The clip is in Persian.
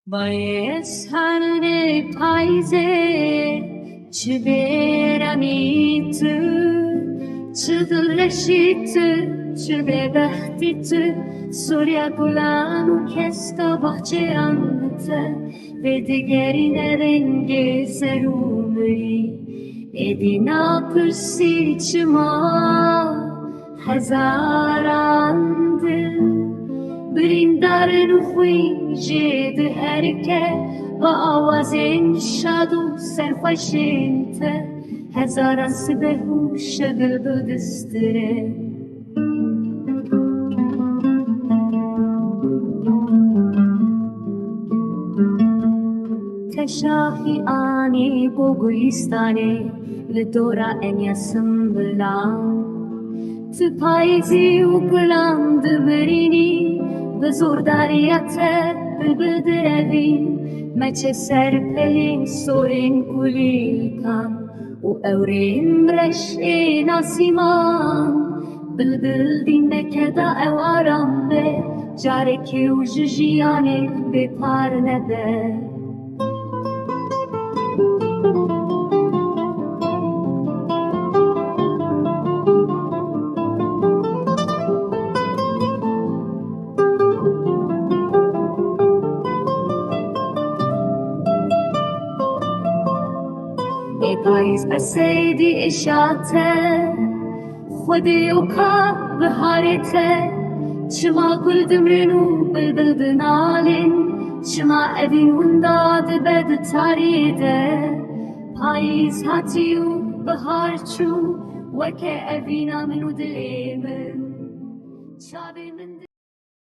باعث هر پاییزه چه برمی تو چه دلشی تو چه بدبختی تو سوریه گلان و کستا باغچه انته به دیگری نرنگ سرومری ادینا پرسی چما هزاران دل برین دارن و خوی جد هرکه و آوازین شاد و سرخوشینته هزاران سبه و شدل بدستره تشاهی آنی بوگویستانی لدورا انیاسم بلان تو پاییزی و گلان دبرینی به زورداریت بدروین مچه سرپلین سورین گلی کن و اورین رشی ناسیمان بلبل دین کدا او آرام به جارکی و جیانه به پار نده پاییز بسیدی اشاته خودی و که بهارته چما گل دمرنو بلبل دنالین چما اوین ونداد بد تاریده پاییز هاتی و بهار چو وکه اوینا منو دلی من